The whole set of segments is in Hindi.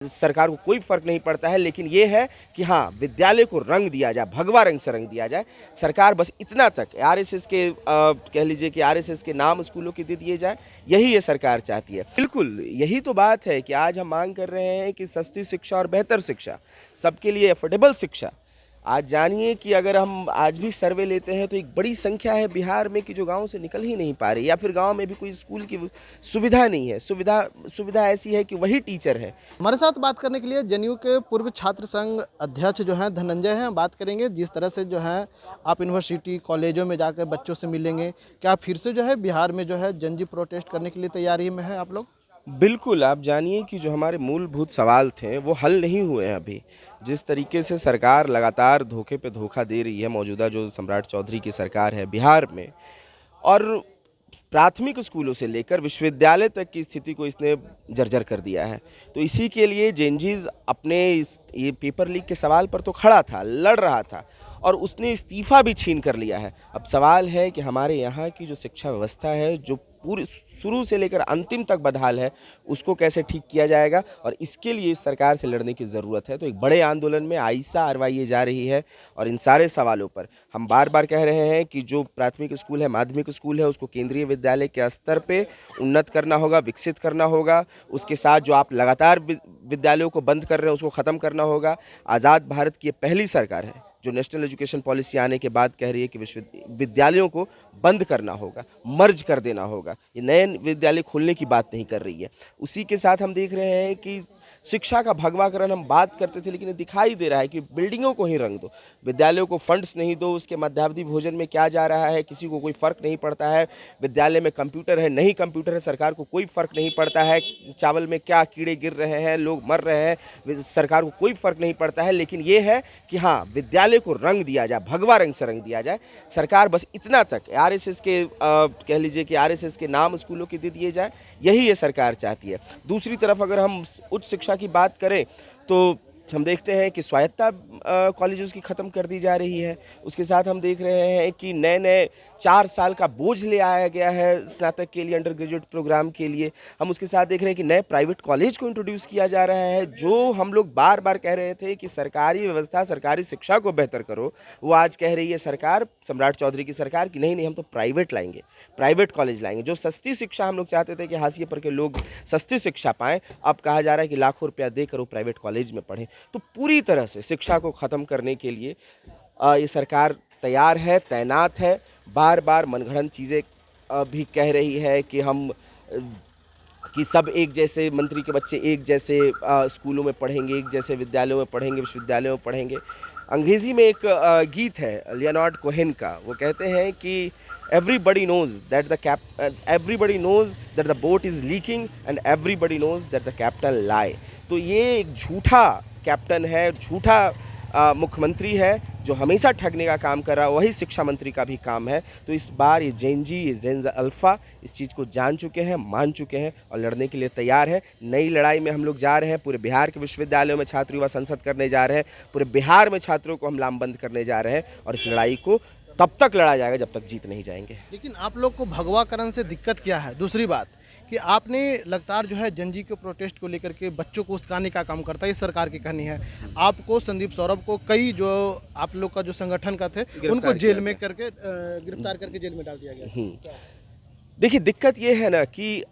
सरकार को कोई फ़र्क नहीं पड़ता है, लेकिन ये है कि हाँ, विद्यालय को रंग दिया जाए, भगवा रंग से रंग दिया जाए। सरकार बस इतना तक आरएसएस के कह लीजिए कि आरएसएस के नाम स्कूलों के दे दिए जाए, यही ये सरकार चाहती है। बिल्कुल, यही तो बात है कि आज हम माँग कर रहे हैं कि सस्ती शिक्षा और बेहतर शिक्षा, सबके लिए अफोर्डेबल शिक्षा। आज जानिए कि अगर हम आज भी सर्वे लेते हैं तो एक बड़ी संख्या है बिहार में कि जो गाँव से निकल ही नहीं पा रही, या फिर गाँव में भी कोई स्कूल की सुविधा नहीं है। सुविधा ऐसी है कि वही टीचर है। हमारे साथ बात करने के लिए जनेयू के पूर्व छात्र संघ अध्यक्ष जो हैं धनंजय हैं। बात करेंगे जिस तरह से जो है आप यूनिवर्सिटी कॉलेजों में जाकर बच्चों से मिलेंगे, क्या फिर से जो है बिहार में जो है जनजी प्रोटेस्ट करने के लिए तैयारी में है आप लोग? बिल्कुल, आप जानिए कि जो हमारे मूलभूत सवाल थे वो हल नहीं हुए हैं अभी। जिस तरीके से सरकार लगातार धोखे पे धोखा दे रही है, मौजूदा जो सम्राट चौधरी की सरकार है बिहार में, और प्राथमिक स्कूलों से लेकर विश्वविद्यालय तक की स्थिति को इसने जर्जर कर दिया है। तो इसी के लिए जेनजीज अपने ये पेपर लीक के सवाल पर तो खड़ा था, लड़ रहा था, और उसने इस्तीफ़ा भी छीन कर लिया है। अब सवाल है कि हमारे यहाँ की जो शिक्षा व्यवस्था है, जो पूरी शुरू से लेकर अंतिम तक बदहाल है, उसको कैसे ठीक किया जाएगा, और इसके लिए इस सरकार से लड़ने की ज़रूरत है। तो एक बड़े आंदोलन में आइसा आरवाई जा रही है, और इन सारे सवालों पर हम बार बार कह रहे हैं कि जो प्राथमिक स्कूल है, माध्यमिक स्कूल है, उसको केंद्रीय विद्यालय के स्तर पे उन्नत करना होगा, विकसित करना होगा। उसके साथ जो आप लगातार विद्यालयों को बंद कर रहे हैं, उसको ख़त्म करना होगा। आज़ाद भारत की ये पहली सरकार है जो नेशनल एजुकेशन पॉलिसी आने के बाद कह रही है कि विश्वविद्यालयों को बंद करना होगा, मर्ज कर देना होगा। ये नए विद्यालय खोलने की बात नहीं कर रही है। उसी के साथ हम देख रहे हैं कि शिक्षा का भगवाकरण हम बात करते थे, लेकिन ये दिखाई दे रहा है कि बिल्डिंगों को ही रंग दो, विद्यालयों को फंड्स नहीं दो, उसके मध्यावधि भोजन में क्या जा रहा है किसी को कोई फ़र्क नहीं पड़ता है। विद्यालय में कंप्यूटर है, नहीं कंप्यूटर है, सरकार को कोई फ़र्क नहीं पड़ता है। चावल में क्या कीड़े गिर रहे हैं, लोग मर रहे हैं, सरकार को कोई फ़र्क नहीं पड़ता है। लेकिन ये है कि हाँ, विद्यालय को रंग दिया जाए, भगवा रंग से रंग दिया जाए। सरकार बस इतना तक आरएसएस के कह लीजिए कि आरएसएस के नाम स्कूलों के दे दिए जाए, यही ये सरकार चाहती है। दूसरी तरफ अगर हम उच्च शिक्षा की बात करें तो हम देखते हैं कि स्वायत्ता कॉलेजेस की ख़त्म कर दी जा रही है। उसके साथ हम देख रहे हैं कि नए 4 साल का बोझ ले आया गया है स्नातक के लिए, अंडर ग्रेजुएट प्रोग्राम के लिए। हम उसके साथ देख रहे हैं कि नए प्राइवेट कॉलेज को इंट्रोड्यूस किया जा रहा है। जो हम लोग बार बार कह रहे थे कि सरकारी व्यवस्था, सरकारी शिक्षा को बेहतर करो, वो आज कह रही है सरकार, सम्राट चौधरी की सरकार, कि नहीं नहीं, हम तो प्राइवेट लाएंगे, प्राइवेट कॉलेज लाएंगे। जो सस्ती शिक्षा हम लोग चाहते थे कि हाशिए पर के लोग सस्ती शिक्षा पाएँ, अब कहा जा रहा है कि लाखों रुपया देकर वो प्राइवेट कॉलेज में पढ़ें। तो पूरी तरह से शिक्षा को ख़त्म करने के लिए ये सरकार तैयार है, तैनात है। बार बार मनगढ़ंत चीज़ें भी कह रही है कि हम कि सब एक जैसे, मंत्री के बच्चे एक जैसे स्कूलों में पढ़ेंगे, एक जैसे विद्यालयों में पढ़ेंगे, विश्वविद्यालयों में पढ़ेंगे। अंग्रेज़ी में एक गीत है लियोनार्ड कोहेन का, वो कहते हैं कि everybody knows that the boat is leaking and everybody knows that the captain lie. तो ये एक झूठा कैप्टन है, झूठा मुख्यमंत्री है जो हमेशा ठगने का काम कर रहा है। वही शिक्षा मंत्री का भी काम है। तो इस बार ये जेन अल्फ़ा इस चीज़ को जान चुके हैं, मान चुके हैं, और लड़ने के लिए तैयार है। नई लड़ाई में हम लोग जा रहे हैं। पूरे बिहार के विश्वविद्यालयों में छात्र युवा संसद करने जा रहे हैं। पूरे बिहार में छात्रों को हम लामबंद करने जा रहे हैं, और इस लड़ाई को तब तक लड़ा जाएगा जब तक जीत नहीं जाएंगे। लेकिन आप लोग को भगवाकरण से दिक्कत क्या है? दूसरी बात कि आपने लगातार जो है जनजी के प्रोटेस्ट को लेकर के बच्चों को उकसाने का काम करता है, ये सरकार की कहानी है। आपको, संदीप सौरभ को, कई जो आप लोग का जो संगठन का थे उनको जेल में करके गिरफ्तार करके जेल में डाल दिया गया। देखिए, दिक्कत ये है ना कि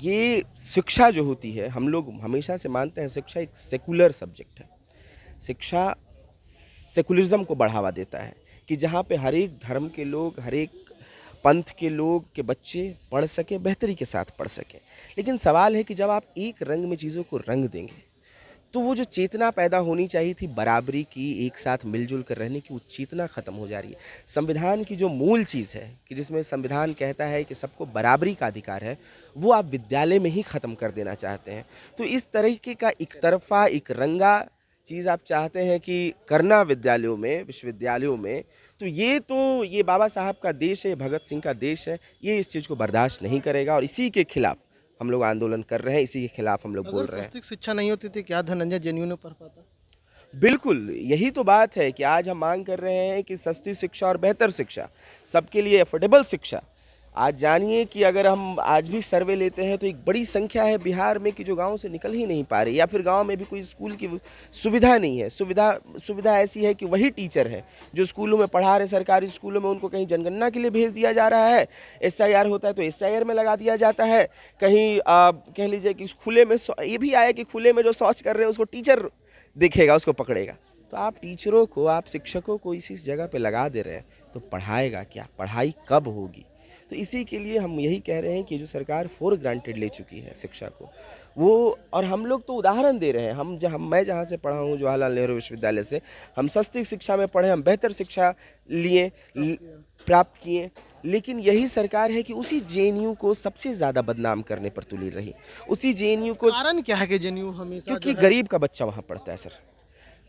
ये शिक्षा जो होती है, हम लोग हमेशा से मानते हैं शिक्षा एक सेकुलर सब्जेक्ट है। शिक्षा सेकुलरिज्म को बढ़ावा देता है कि जहाँ पे हर एक धर्म के लोग, हर एक पंथ के लोग के बच्चे पढ़ सकें, बेहतरी के साथ पढ़ सकें। लेकिन सवाल है कि जब आप एक रंग में चीज़ों को रंग देंगे, तो वो जो चेतना पैदा होनी चाहिए थी बराबरी की, एक साथ मिलजुल कर रहने की, वो चेतना ख़त्म हो जा रही है। संविधान की जो मूल चीज़ है कि जिसमें संविधान कहता है कि सबको बराबरी का अधिकार है, वो आप विद्यालय में ही ख़त्म कर देना चाहते हैं। तो इस तरीके का एक तरफा, एक रंगा चीज़ आप चाहते हैं कि करना विद्यालयों में, विश्वविद्यालयों में, तो ये बाबा साहब का देश है, भगत सिंह का देश है। ये इस चीज़ को बर्दाश्त नहीं करेगा, और इसी के खिलाफ हम लोग आंदोलन कर रहे हैं, इसी के खिलाफ हम लोग बोल रहे हैं। सस्ती शिक्षा नहीं होती थी क्या धनंजय जेएनयू ने पढ़ पाता? बिल्कुल, यही तो बात है कि आज हम मांग कर रहे हैं कि सस्ती शिक्षा और बेहतर शिक्षा, सबके लिए अफोर्डेबल शिक्षा, आज जानिए कि अगर हम आज भी सर्वे लेते हैं तो एक बड़ी संख्या है बिहार में कि जो गांव से निकल ही नहीं पा रही, या फिर गांव में भी कोई स्कूल की सुविधा नहीं है। सुविधा ऐसी है कि वही टीचर है जो स्कूलों में पढ़ा रहे, सरकारी स्कूलों में, उनको कहीं जनगणना के लिए भेज दिया जा रहा है, SIR होता है तो SIR में लगा दिया जाता है, कहीं कह लीजिए कि खुले में, ये भी आया कि खुले में जो शौच कर रहे हैं उसको टीचर देखेगा, उसको पकड़ेगा। तो आप टीचरों को, आप शिक्षकों को इसी जगह पे लगा दे रहे हैं, तो पढ़ाएगा क्या, पढ़ाई कब होगी? तो इसी के लिए हम यही कह रहे हैं कि जो सरकार फॉर ग्रांटेड ले चुकी है शिक्षा को, वो, और हम लोग तो उदाहरण दे रहे हैं। मैं जहाँ से पढ़ा हूँ, जवाहरलाल नेहरू विश्वविद्यालय से, हम सस्ती शिक्षा में पढ़े, हम बेहतर शिक्षा प्राप्त किए, लेकिन यही सरकार है कि उसी JNU को सबसे ज़्यादा बदनाम करने पर तुली रही। उसी JNU को, कारण क्या है कि JNU हमेशा क्योंकि जो है गरीब का बच्चा वहाँ पढ़ता है सर,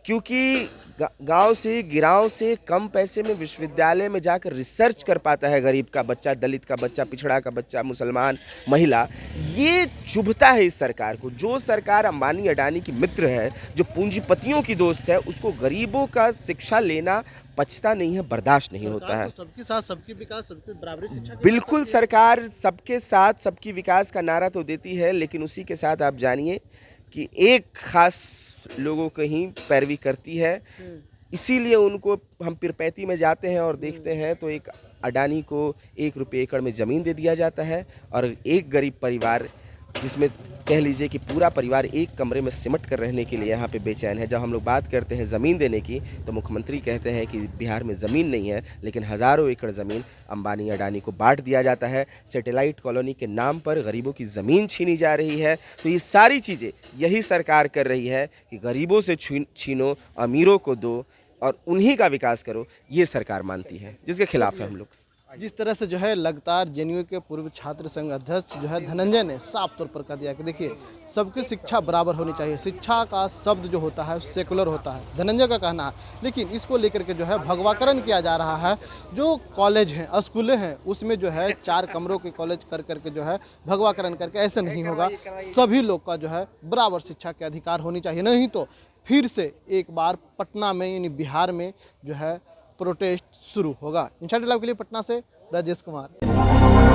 क्योंकि गांव से, गिराव से कम पैसे में विश्वविद्यालय में जाकर रिसर्च कर पाता है गरीब का बच्चा, दलित का बच्चा, पिछड़ा का बच्चा, मुसलमान, महिला। ये चुभता है इस सरकार को। जो सरकार अंबानी अडानी की मित्र है, जो पूंजीपतियों की दोस्त है, उसको गरीबों का शिक्षा लेना पचता नहीं है, बर्दाश्त नहीं होता है। सबके साथ सबके विकास, सबके बराबरी शिक्षा की बिल्कुल, सरकार सबके साथ सबकी विकास का नारा तो देती है, लेकिन उसी के साथ आप जानिए कि एक खास लोगों को ही पैरवी करती है। इसीलिए उनको हम पिरपैती में जाते हैं और देखते हैं तो एक अडानी को 1 रुपये एकड़ में ज़मीन दे दिया जाता है, और एक गरीब परिवार, जिसमें कह लीजिए कि पूरा परिवार एक कमरे में सिमट कर रहने के लिए यहाँ पे बेचैन है। जब हम लोग बात करते हैं ज़मीन देने की, तो मुख्यमंत्री कहते हैं कि बिहार में ज़मीन नहीं है, लेकिन हज़ारों एकड़ ज़मीन अंबानी अडानी को बांट दिया जाता है। सैटेलाइट कॉलोनी के नाम पर गरीबों की ज़मीन छीनी जा रही है। तो ये सारी चीज़ें यही सरकार कर रही है कि गरीबों से छीनो, अमीरों को दो और उन्हीं का विकास करो, ये सरकार मानती है, जिसके खिलाफ है हम लोग। जिस तरह से जो है लगातार JNU के पूर्व छात्र संघ अध्यक्ष जो है धनंजय ने साफ तौर पर कह दिया कि देखिए, सबकी शिक्षा बराबर होनी चाहिए। शिक्षा का शब्द जो होता है सेकुलर होता है, धनंजय का कहना है। लेकिन इसको लेकर के जो है भगवाकरण किया जा रहा है। जो कॉलेज हैं, स्कूलें हैं, उसमें जो है 4 कमरों के कॉलेज कर करके जो है भगवाकरण करके, ऐसे नहीं होगा। सभी लोग का जो है बराबर शिक्षा के अधिकार होनी चाहिए, नहीं तो फिर से एक बार पटना में, यानी बिहार में जो है प्रोटेस्ट शुरू होगा। इंसाइडर लाइव के लिए पटना से राजेश कुमार।